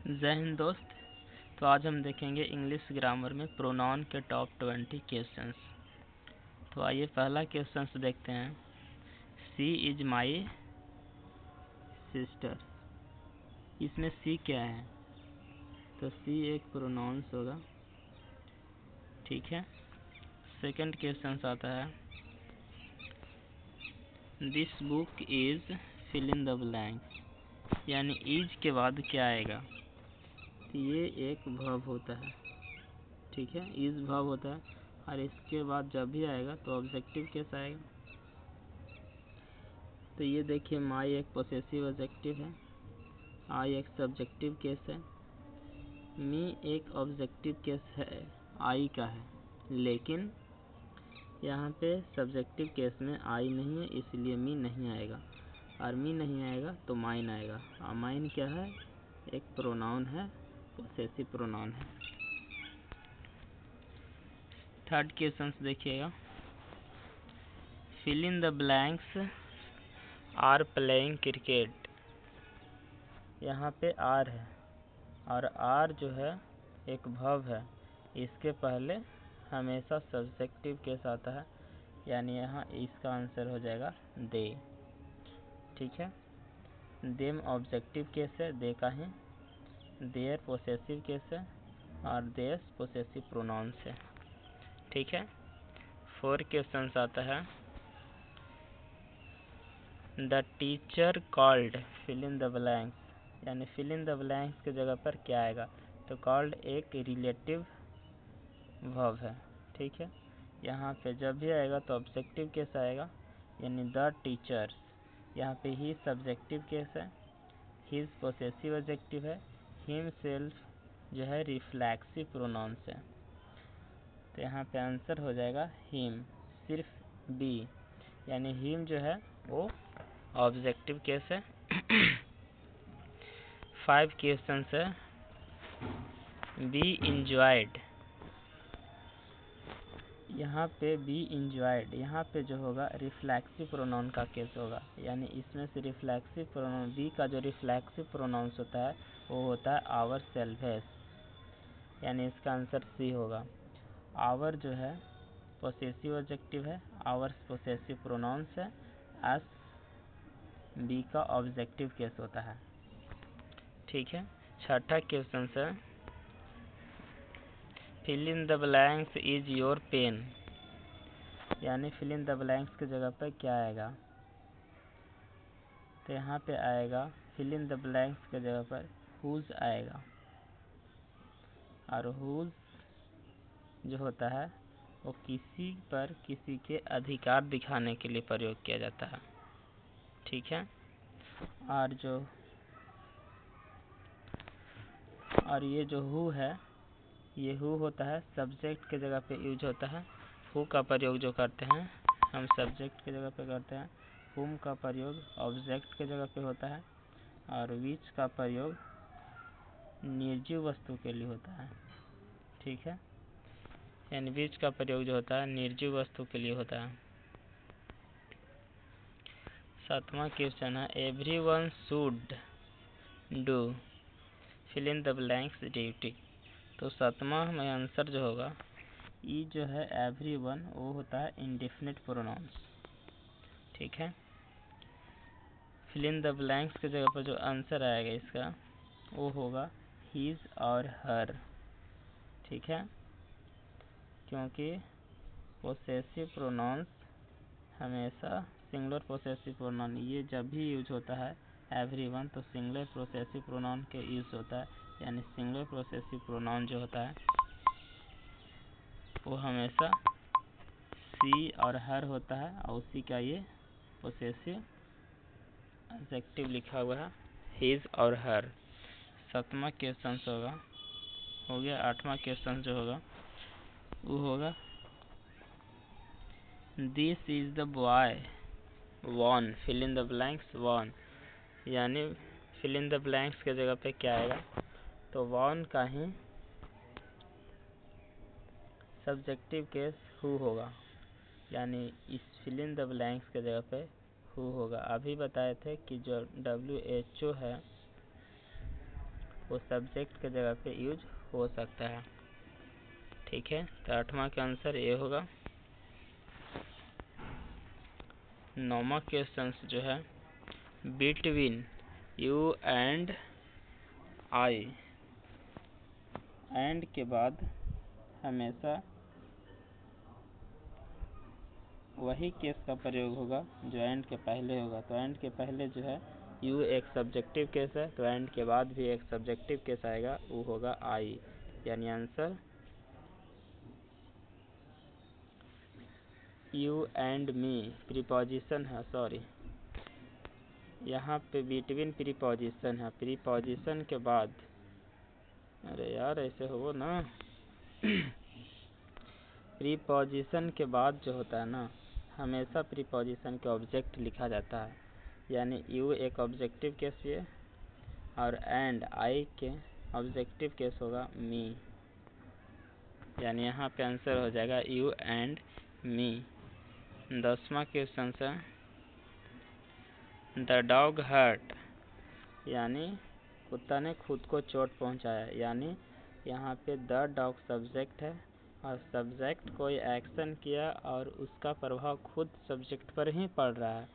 जय हिंद दोस्त। तो आज हम देखेंगे इंग्लिश ग्रामर में प्रोनाउन के टॉप 20 क्वेश्चंस। तो आइए पहला क्वेश्चंस देखते हैं। सी इज माई सिस्टर। इसमें सी क्या है? तो सी एक प्रोनाउंस होगा, ठीक है। सेकंड क्वेश्चंस आता है, this book is fill in the blanks, यानी इज के बाद क्या आएगा? तो ये एक वर्ब होता है, ठीक है। इज वर्ब होता है और इसके बाद जब भी आएगा तो ऑब्जेक्टिव केस आएगा। तो ये देखिए, माई एक पोसेसिव ऑब्जेक्टिव है, आई एक सब्जेक्टिव केस है, मी एक ऑब्जेक्टिव केस है, आई का है। लेकिन यहाँ पे सब्जेक्टिव केस में आई नहीं है, इसलिए मी नहीं आएगा, और मी नहीं आएगा तो माइन आएगा। और माइन क्या है? एक प्रोनाउन है, पोसेसिव प्रोनाउन है। थर्ड क्वेश्चन देखिएगा, fill in the blanks are playing cricket. यहाँ पे आर है और आर जो है एक वर्ब है, इसके पहले हमेशा सब्जेक्टिव केस आता है, यानी यहाँ इसका आंसर हो जाएगा दे, ठीक है। देम ऑब्जेक्टिव केस है, दे का ही। देयर पोसेसिव केस है और देयर पोसेसिव प्रोनाउंस है, ठीक है। 4 क्वेश्चन आता है, the teacher called fill in the blanks, यानी फिल इन द ब्लैंक्स की जगह पर क्या आएगा? तो कॉल्ड एक रिलेटिव वर्ब है, ठीक है। यहाँ पे जब भी आएगा तो ऑब्जेक्टिव केस आएगा, यानी द टीचर्स। यहाँ पे ही सब्जेक्टिव केस है, हिज पोसेसिव ऑब्जेक्टिव है, हिम सेल्फ जो है रिफ्लेक्सिव प्रोनाउंस है। तो यहाँ पे आंसर हो जाएगा हिम, सिर्फ बी, यानी हिम जो है वो ऑब्जेक्टिव केस है। 5 क्वेश्चन है, बी इंजॉयड। यहाँ पे बी इंजॉयड, यहाँ पे जो होगा रिफ्लेक्सिव प्रोनाउन का केस होगा, यानी इसमें से रिफ्लेक्सिव प्रोनाउन बी का जो रिफ्लेक्सिव प्रोनाउंस होता है वो होता है आवर सेल्वेस, यानी इसका आंसर सी होगा। आवर जो है पोसेसिव ऑब्जेक्टिव है, आवर्स पोसेसिव प्रोनाउंस है, एस बी का ऑब्जेक्टिव केस होता है, ठीक है। छठा क्वेश्चन है, fill in the blanks is your pen, यानी फिल इन द ब्लैंक्स की जगह पर क्या आएगा? तो यहाँ पे आएगा फिल इन द ब्लैंक्स की जगह पर हुज आएगा, और हुज जो होता है वो किसी पर किसी के अधिकार दिखाने के लिए प्रयोग किया जाता है, ठीक है। और ये जो हु है, ये हु होता है सब्जेक्ट के जगह पे यूज होता है। हु का प्रयोग जो करते हैं हम सब्जेक्ट के जगह पे करते हैं, हुम का प्रयोग ऑब्जेक्ट के जगह पे होता है, और विच का प्रयोग निर्जीव वस्तु के लिए होता है, ठीक है। यानी विच का प्रयोग जो होता है निर्जीव वस्तु के लिए होता है। 7वां क्वेश्चन है, everyone should do fill in the blanks duty. तो 7वां में आंसर जो होगा ई जो है एवरीवन, वो होता है इंडेफिनिट प्रोनाउंस, ठीक है। फिल इन द ब्लैंक्स की जगह पर जो आंसर आएगा इसका वो होगा हिज और हर, ठीक है। क्योंकि पोसेसिव प्रोनाउंस हमेशा सिंगुलर पोसेसिव प्रोनाउन, ये जब भी यूज होता है एवरीवन तो सिंगुलर पोसेसिव प्रोनाउन के यूज होता है, यानी सिंगुलर पोसेसिव प्रोनाउन जो होता है वो हमेशा सी और हर होता है, और उसी का ये पोसेसिव एडजेक्टिव लिखा हुआ है, हिज और हर। 7वां क्वेश्चन हो गया। 8वां क्वेश्चन जो होगा वो होगा, this is the boy one fill in the blanks one, यानी फिल इन द ब्लैंक्स के जगह पे क्या आएगा? तो वॉन का ही सब्जेक्टिव केस हु होगा, यानी इस फिल इन द ब्लैंक्स के जगह पे हु होगा। अभी बताए थे कि जो WHO है वो सब्जेक्ट के जगह पे यूज हो सकता है। ठीक है, तो 8वां का आंसर ये होगा। 9वां क्वेश्चन जो है between you and I, and के बाद हमेशा वही केस का प्रयोग होगा जो एंड के पहले होगा। तो एंड के पहले जो है यू एक सब्जेक्टिव केस है, तो एंड के बाद भी एक सब्जेक्टिव केस आएगा, वो होगा आई। यानी answer you and me preposition है, सॉरी यहाँ पे बिटवीन प्रीपोजिशन है, प्रीपोजिशन के बाद, अरे यार ऐसे हो ना प्रीपोजिशन के बाद जो होता है ना, हमेशा प्रीपोजिशन के ऑब्जेक्ट लिखा जाता है। यानी यू एक ऑब्जेक्टिव केस है और एंड आई के ऑब्जेक्टिव केस होगा मी। यानी यहाँ पे आंसर हो जाएगा यू एंड मी। 10वां क्वेश्चन है द डॉग हर्ट, यानी कुत्ता ने खुद को चोट पहुँचाया। यानी यहाँ पे द डॉग सब्जेक्ट है और सब्जेक्ट कोई एक्शन किया और उसका प्रभाव खुद सब्जेक्ट पर ही पड़ रहा है,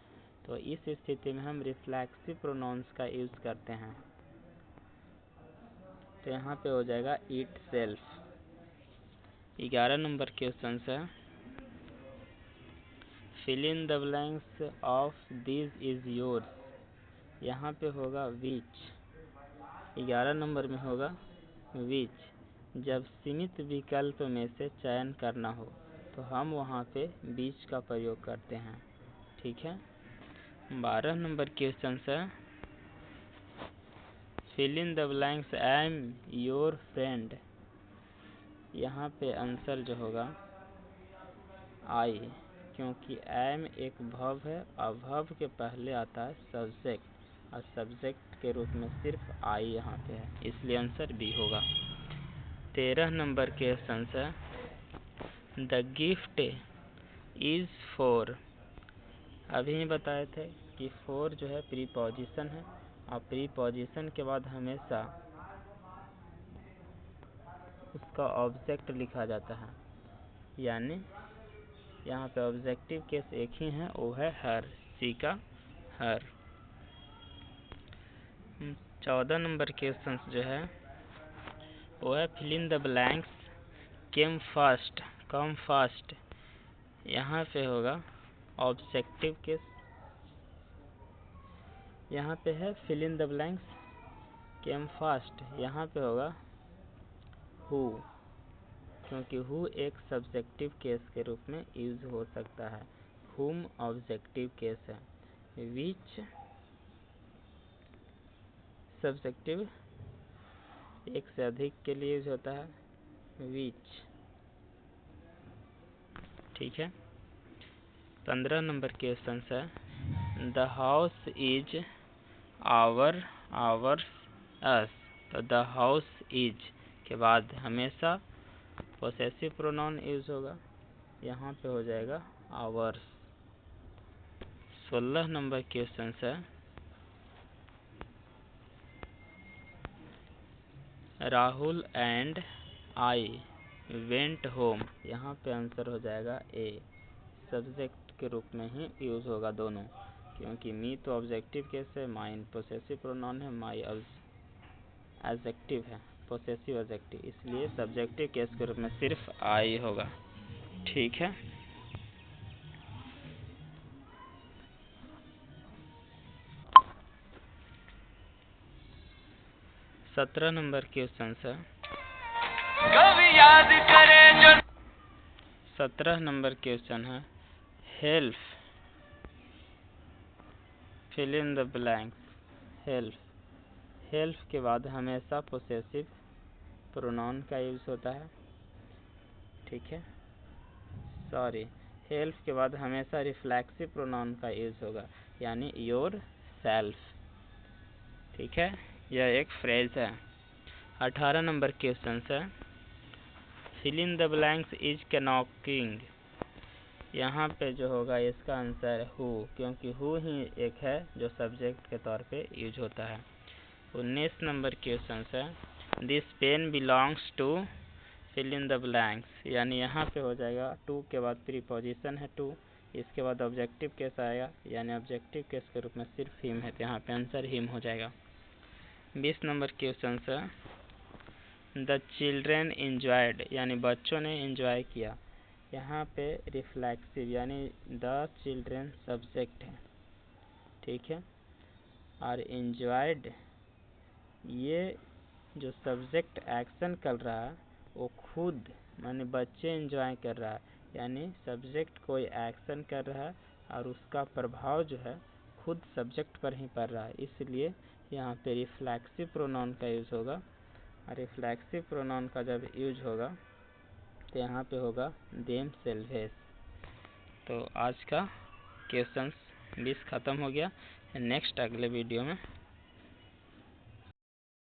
तो इस स्थिति में हम रिफ्लेक्सिव प्रोनाउंस का यूज़ करते हैं। तो यहाँ पे हो जाएगा इट सेल्फ। 11 नंबर क्वेश्चन है fill in the blanks of this is yours, यहाँ पे होगा विच। 11 नंबर में होगा विच। जब सीमित विकल्प में से चयन करना हो तो हम वहाँ पे बीच का प्रयोग करते हैं। ठीक है, 12 नंबर क्वेश्चन है fill in the blanks I am your friend, यहाँ पे आंसर जो होगा आई, क्योंकि एम एक वर्ब है और वर्ब के पहले आता है सब्जेक्ट और सब्जेक्ट के रूप में सिर्फ आई यहाँ पे है, इसलिए आंसर बी होगा। 13 नंबर क्वेश्चन है द गिफ्ट इज फॉर, अभी ही बताए थे कि फॉर जो है प्रीपोजिशन है और प्रीपोजिशन के बाद हमेशा उसका ऑब्जेक्ट लिखा जाता है। यानी यहाँ पे ऑब्जेक्टिव केस एक ही है, वो है हर, सी का हर। 14 नंबर क्वेश्चन जो है वो है fill in the blanks came fast, come fast, यहाँ पे होगा ऑब्जेक्टिव केस। यहाँ पे है fill in the blanks came fast, यहाँ पे होगा हु, क्योंकि हु एक सब्जेक्टिव केस के रूप में यूज हो सकता है। हुम ऑब्जेक्टिव केस है। विच सब्जेक्टिव एक से अधिक के लिए यूज होता है, विच। ठीक है, 15 नंबर क्वेश्चन है the house is our, ours us, तो द हाउस इज के बाद हमेशा पोसेसिव प्रोनाउन यूज होगा, यहाँ पे हो जाएगा आवर्स। 16 नंबर क्वेश्चन है Rahul and I went home, यहाँ पे आंसर हो जाएगा ए, सब्जेक्ट के रूप में ही यूज होगा दोनों, क्योंकि मी तो ऑब्जेक्टिव केस है, माइन पोसेसिव प्रोनाउन है, माई एडजेक्टिव है, पोसेसिव एडजेक्टिव, इसलिए सब्जेक्टिव केस के रूप में सिर्फ आई होगा। ठीक है, सत्रह नंबर क्वेश्चन है कभी याद करें जो 17 नंबर क्वेश्चन है help, fill in the blanks help, help के बाद हमेशा पोसेसिव प्रोनाउन का यूज होता है। ठीक है, सॉरी, हेल्प के बाद हमेशा रिफ्लेक्सिव प्रोनाउन का यूज होगा, यानी योर सेल्फ। ठीक है, यह एक फ्रेज है। 18 नंबर क्वेश्चन है fill in the blanks is knocking, यहाँ पे जो होगा इसका आंसर हु, क्योंकि हु ही एक है जो सब्जेक्ट के तौर पे यूज होता है। 19 नंबर क्वेश्चन है this pen belongs to fill in the blanks, यानी यहाँ पे हो जाएगा टू के बाद प्रीपोजिशन है टू, इसके बाद ऑब्जेक्टिव केस आएगा, यानी ऑब्जेक्टिव केस के रूप में सिर्फ हिम है, तो यहाँ पे आंसर हिम हो जाएगा। 20 नंबर क्वेश्चन है द चिल्ड्रेन इंजॉयड, यानी बच्चों ने इंजॉय किया, यहाँ पे रिफ्लेक्सिव यानी द चिल्ड्रेन सब्जेक्ट है, ठीक है। और इंजॉयड ये जो सब्जेक्ट एक्शन कर रहा है वो खुद माने बच्चे इंजॉय कर रहा है, यानी सब्जेक्ट कोई एक्शन कर रहा है और उसका प्रभाव जो है खुद सब्जेक्ट पर ही पड़ रहा है, इसलिए यहाँ पे रिफ्लेक्सिव प्रोनाउन का यूज़ होगा। रिफ्लेक्सिव प्रोनाउन का जब यूज होगा तो यहाँ पे होगा देम सेल्वेस। तो आज का क्वेश्चंस 20 ख़त्म हो गया। नेक्स्ट अगले वीडियो में